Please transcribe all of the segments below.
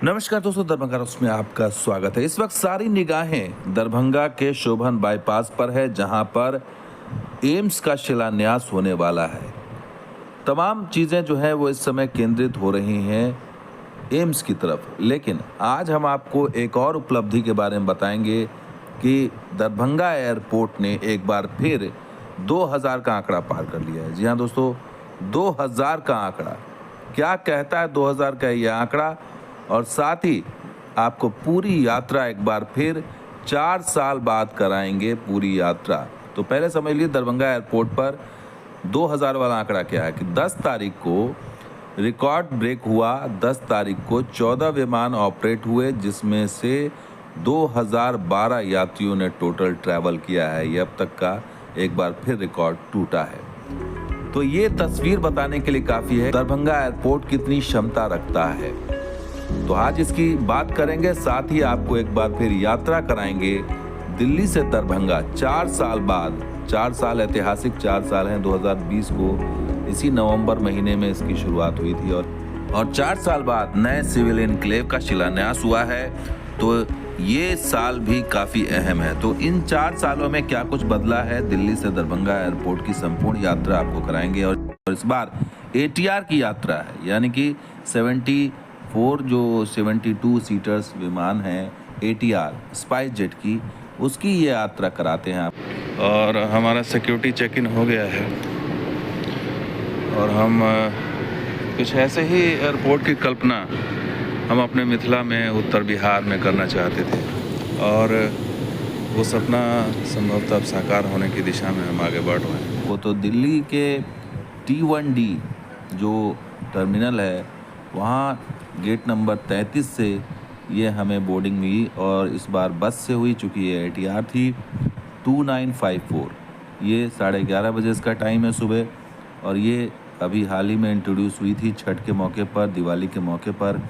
नमस्कार दोस्तों, दरभंगा न्यूज़ में आपका स्वागत है। इस वक्त सारी निगाहें दरभंगा के शोभन बाईपास पर है, जहां पर एम्स का शिलान्यास होने वाला है। तमाम चीज़ें जो है वो इस समय केंद्रित हो रही हैं एम्स की तरफ। लेकिन आज हम आपको एक और उपलब्धि के बारे में बताएंगे कि दरभंगा एयरपोर्ट ने एक बार फिर 2000 का आंकड़ा पार कर लिया है। जी हाँ दोस्तों, 2000 का आंकड़ा क्या कहता है 2000 का ये आंकड़ा, और साथ ही आपको पूरी यात्रा एक बार फिर 4 साल बाद कराएंगे पूरी यात्रा। तो पहले समझ लीजिए दरभंगा एयरपोर्ट पर 2000 वाला आंकड़ा क्या है कि 10 तारीख को रिकॉर्ड ब्रेक हुआ। 10 तारीख को 14 विमान ऑपरेट हुए, जिसमें से 2012 यात्रियों ने टोटल ट्रैवल किया है। ये अब तक का एक बार फिर रिकॉर्ड टूटा है। तो ये तस्वीर बताने के लिए काफ़ी है दरभंगा एयरपोर्ट कितनी क्षमता रखता है। तो आज इसकी बात करेंगे, साथ ही आपको एक बार फिर यात्रा कराएंगे दिल्ली से दरभंगा 4 साल बाद। 4 साल ऐतिहासिक 4 साल हैं। 2020 को इसी नवंबर महीने में इसकी शुरुआत हुई थी और 4 साल बाद नए सिविल एनक्लेव का शिलान्यास हुआ है। तो ये साल भी काफ़ी अहम है। तो इन 4 सालों में क्या कुछ बदला है, दिल्ली से दरभंगा एयरपोर्ट की संपूर्ण यात्रा आपको कराएंगे। और इस बार ATR की यात्रा है, यानी कि 72 सीटर्स विमान हैं ATR स्पाइस जेट की, उसकी ये यात्रा कराते हैं आप। और हमारा सिक्योरिटी चेक इन हो गया है और हम कुछ ऐसे ही एयरपोर्ट की कल्पना हम अपने मिथिला में, उत्तर बिहार में करना चाहते थे, और वो सपना संभवतः अब साकार होने की दिशा में हम आगे बढ़ रहे हैं। वो तो दिल्ली के T1D जो टर्मिनल है, वहाँ गेट नंबर 33 से ये हमें बोर्डिंग हुई, और इस बार बस से हुई, चूँकि ये ATR थी 2954। ये 11:30 बजे इसका टाइम है सुबह, और ये अभी हाल ही में इंट्रोड्यूस हुई थी छठ के मौके पर, दिवाली के मौके पर।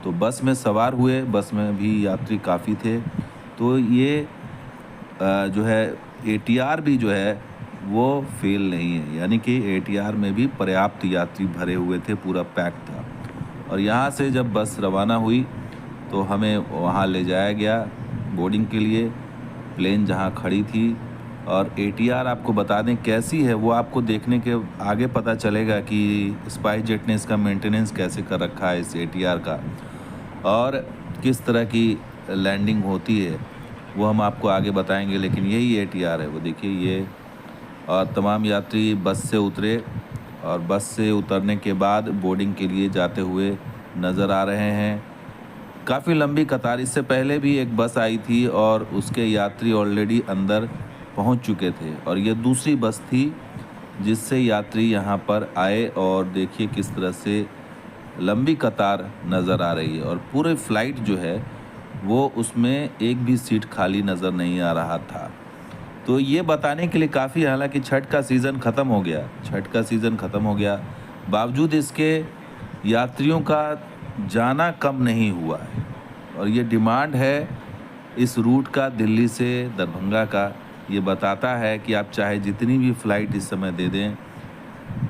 तो बस में सवार हुए, बस में भी यात्री काफ़ी थे। तो ये जो है ATR भी जो है वो फेल नहीं है, यानी कि ATR में भी पर्याप्त यात्री भरे हुए थे, पूरा पैक था। और यहाँ से जब बस रवाना हुई तो हमें वहाँ ले जाया गया बोर्डिंग के लिए, प्लेन जहाँ खड़ी थी। और ATR आपको बता दें कैसी है, वो आपको देखने के आगे पता चलेगा कि स्पाइस जेट ने इसका मेंटेनेंस कैसे कर रखा है इस ATR का, और किस तरह की लैंडिंग होती है वो हम आपको आगे बताएंगे। लेकिन यही ATR है, वो देखिए ये। और तमाम यात्री बस से उतरे, और बस से उतरने के बाद बोर्डिंग के लिए जाते हुए नज़र आ रहे हैं। काफ़ी लंबी कतार, इससे पहले भी एक बस आई थी और उसके यात्री ऑलरेडी अंदर पहुंच चुके थे, और ये दूसरी बस थी जिससे यात्री यहां पर आए। और देखिए किस तरह से लंबी कतार नज़र आ रही है, और पूरे फ्लाइट जो है वो उसमें एक भी सीट खाली नज़र नहीं आ रहा था। तो ये बताने के लिए काफ़ी, हालांकि छठ का सीज़न ख़त्म हो गया, बावजूद इसके यात्रियों का जाना कम नहीं हुआ है। और ये डिमांड है इस रूट का, दिल्ली से दरभंगा का। ये बताता है कि आप चाहे जितनी भी फ़्लाइट इस समय दे दें,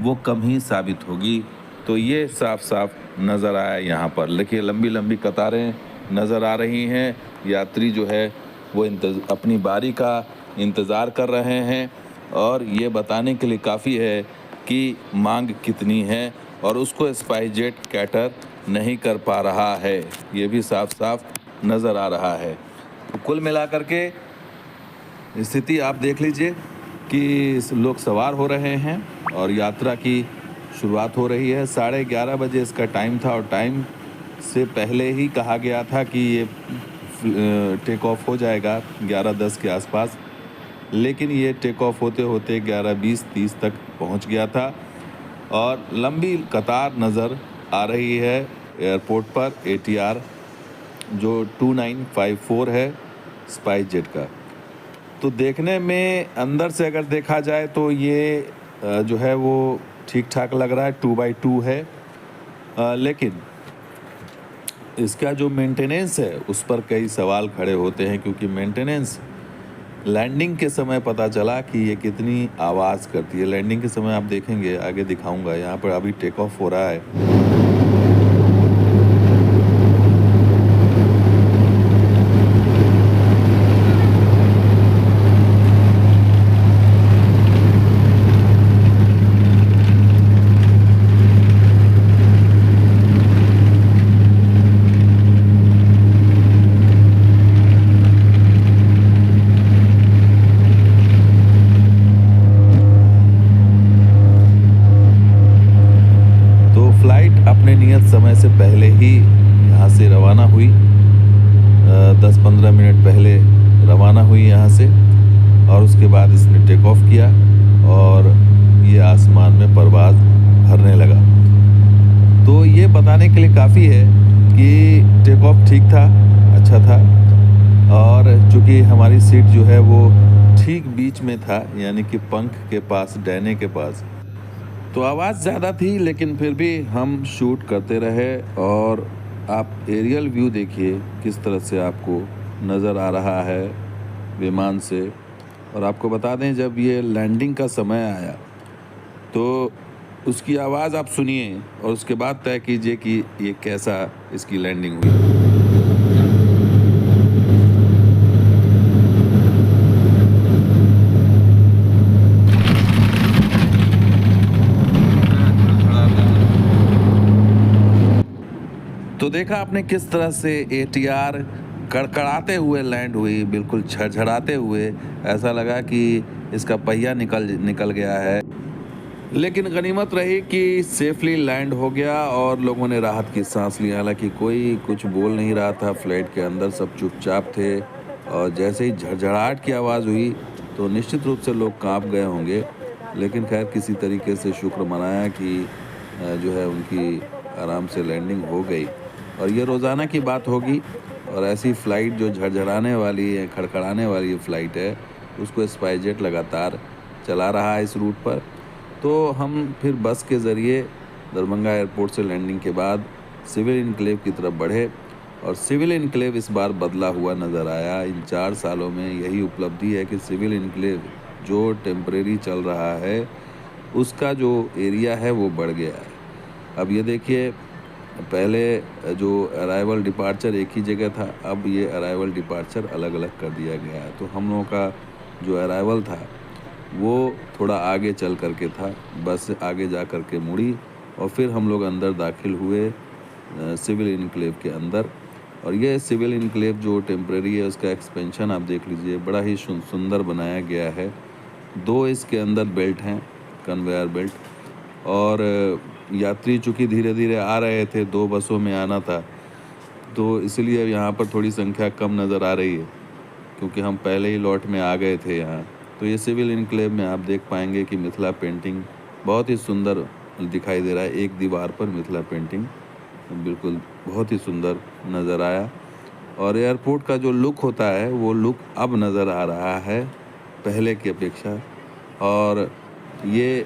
वो कम ही साबित होगी। तो ये साफ साफ नज़र आया यहाँ पर। देखिए लंबी लंबी कतारें नज़र आ रही हैं। यात्री जो है वो अपनी बारी का इंतज़ार कर रहे हैं, और ये बताने के लिए काफ़ी है कि मांग कितनी है, और उसको स्पाइस जेट कैटर नहीं कर पा रहा है। ये भी साफ साफ नज़र आ रहा है। तो कुल मिलाकर के स्थिति आप देख लीजिए कि लोग सवार हो रहे हैं और यात्रा की शुरुआत हो रही है। 11:30 बजे इसका टाइम था, और टाइम से पहले ही कहा गया था कि ये टेक ऑफ हो जाएगा 11:10 के आसपास, लेकिन ये टेक ऑफ होते होते 11:20-30 तक पहुंच गया था। और लंबी कतार नज़र आ रही है एयरपोर्ट पर ATR जो 2954 है स्पाइस जेट का। तो देखने में अंदर से अगर देखा जाए तो ये जो है वो ठीक ठाक लग रहा है, 2x2 है। लेकिन इसका जो मेंटेनेंस है उस पर कई सवाल खड़े होते हैं, क्योंकि मेंटेनेंस लैंडिंग के समय पता चला कि ये कितनी आवाज़ करती है। लैंडिंग के समय आप देखेंगे, आगे दिखाऊंगा, यहाँ पर अभी टेक ऑफ हो रहा है। समय से पहले ही यहाँ से रवाना हुई। 10-15 मिनट पहले रवाना हुई यहाँ से, और उसके बाद इसने टेक ऑफ किया और ये आसमान में परवाज़ भरने लगा। तो ये बताने के लिए काफ़ी है कि टेक ऑफ ठीक था, अच्छा था, और चूँकि हमारी सीट जो है वो ठीक बीच में था, यानी कि पंख के पास, डैने के पास, तो आवाज़ ज़्यादा थी, लेकिन फिर भी हम शूट करते रहे। और आप एरियल व्यू देखिए किस तरह से आपको नज़र आ रहा है विमान से। और आपको बता दें, जब ये लैंडिंग का समय आया तो उसकी आवाज़ आप सुनिए और उसके बाद तय कीजिए कि ये कैसा इसकी लैंडिंग हुई। तो देखा आपने किस तरह से ATR कड़कड़ाते हुए लैंड हुई, बिल्कुल झड़झड़ाते हुए, ऐसा लगा कि इसका पहिया निकल गया है। लेकिन गनीमत रही कि सेफली लैंड हो गया और लोगों ने राहत की सांस ली। हालांकि कोई कुछ बोल नहीं रहा था, फ्लाइट के अंदर सब चुपचाप थे, और जैसे ही झड़झड़ाहट की आवाज़ हुई तो निश्चित रूप से लोग कांप गए होंगे। लेकिन खैर किसी तरीके से शुक्र मनाया कि जो है उनकी आराम से लैंडिंग हो गई। और ये रोज़ाना की बात होगी, और ऐसी फ़्लाइट जो झड़झड़ाने वाली है, खड़खड़ाने वाली फ़्लाइट है, उसको स्पाइसजेट लगातार चला रहा है इस रूट पर। तो हम फिर बस के ज़रिए दरभंगा एयरपोर्ट से लैंडिंग के बाद सिविल इनक्लेव की तरफ बढ़े, और सिविल इनक्लेव इस बार बदला हुआ नज़र आया। इन 4 सालों में यही उपलब्धि है कि सिविल इनक्लेव जो टेम्परेरी चल रहा है, उसका जो एरिया है वो बढ़ गया है। अब ये देखिए, पहले जो अराइवल डिपार्चर एक ही जगह था, अब ये अराइवल डिपार्चर अलग अलग कर दिया गया है। तो हम लोगों का जो अराइवल था वो थोड़ा आगे चल करके था, बस आगे जा कर के मुड़ी, और फिर हम लोग अंदर दाखिल हुए सिविल इनक्लेव के अंदर। और ये सिविल इनक्लेव जो टेम्परेरी है, उसका एक्सपेंशन आप देख लीजिए, बड़ा ही सुंदर बनाया गया है। 2 इसके अंदर बेल्ट हैं, कन्वेयर बेल्ट, और यात्री चूँकि धीरे धीरे आ रहे थे, 2 बसों में आना था, तो इसलिए यहाँ पर थोड़ी संख्या कम नज़र आ रही है, क्योंकि हम पहले ही लॉट में आ गए थे यहाँ। तो ये सिविल इनक्लेव में आप देख पाएंगे कि मिथिला पेंटिंग बहुत ही सुंदर दिखाई दे रहा है। एक दीवार पर मिथिला पेंटिंग बिल्कुल बहुत ही सुंदर नज़र आया। और एयरपोर्ट का जो लुक होता है, वो लुक अब नज़र आ रहा है पहले की अपेक्षा। और ये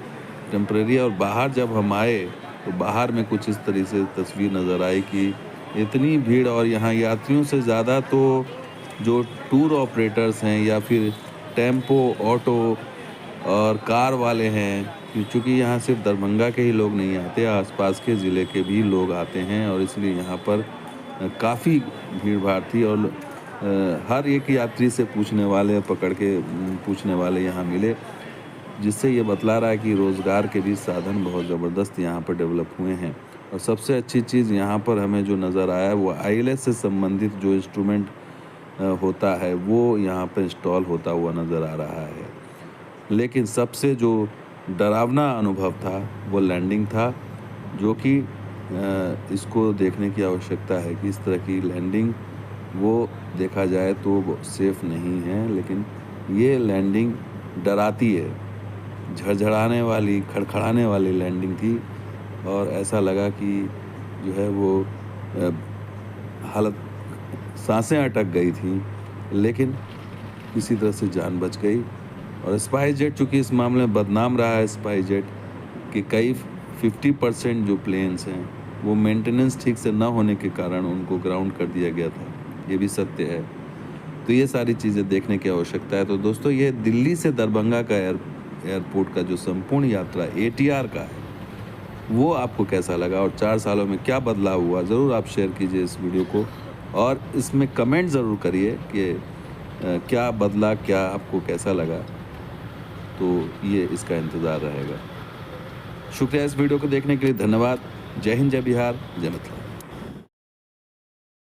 टेम्परेरी, और बाहर जब हम आए तो बाहर में कुछ इस तरह से तस्वीर नज़र आई कि इतनी भीड़, और यहाँ यात्रियों से ज़्यादा तो जो टूर ऑपरेटर्स हैं या फिर टेम्पो, ऑटो और कार वाले हैं, क्योंकि यहाँ सिर्फ दरभंगा के ही लोग नहीं आते, आसपास के ज़िले के भी लोग आते हैं, और इसलिए यहाँ पर काफ़ी भीड़ भाड़ थी। और हर एक यात्री से पूछने वाले यहाँ मिले, जिससे ये बतला रहा है कि रोज़गार के भी साधन बहुत ज़बरदस्त यहाँ पर डेवलप हुए हैं। और सबसे अच्छी चीज़ यहाँ पर हमें जो नज़र आया, वो ILS से संबंधित जो इंस्ट्रूमेंट होता है, वो यहाँ पर इंस्टॉल होता हुआ नज़र आ रहा है। लेकिन सबसे जो डरावना अनुभव था वो लैंडिंग था, जो कि इसको देखने की आवश्यकता है कि इस तरह की लैंडिंग, वो देखा जाए तो वो सेफ़ नहीं है, लेकिन ये लैंडिंग डराती है। झड़झड़ाने वाली, खड़खड़ाने वाली लैंडिंग थी, और ऐसा लगा कि जो है वो हालत, सांसें अटक गई थी, लेकिन किसी तरह से जान बच गई। और स्पाइसजेट चूँकि इस मामले में बदनाम रहा है, स्पाइसजेट कि कई 50% जो प्लेन्स हैं वो मेंटेनेंस ठीक से ना होने के कारण उनको ग्राउंड कर दिया गया था, ये भी सत्य है। तो ये सारी चीज़ें देखने की आवश्यकता है। तो दोस्तों, ये दिल्ली से दरभंगा का एयरपोर्ट का जो संपूर्ण यात्रा ATR का है, वो आपको कैसा लगा, और 4 सालों में क्या बदलाव हुआ, ज़रूर आप शेयर कीजिए इस वीडियो को, और इसमें कमेंट ज़रूर करिए कि क्या बदला, क्या आपको कैसा लगा। तो ये इसका इंतज़ार रहेगा। शुक्रिया इस वीडियो को देखने के लिए, धन्यवाद। जय हिंद, जय बिहार, जय मिथिला।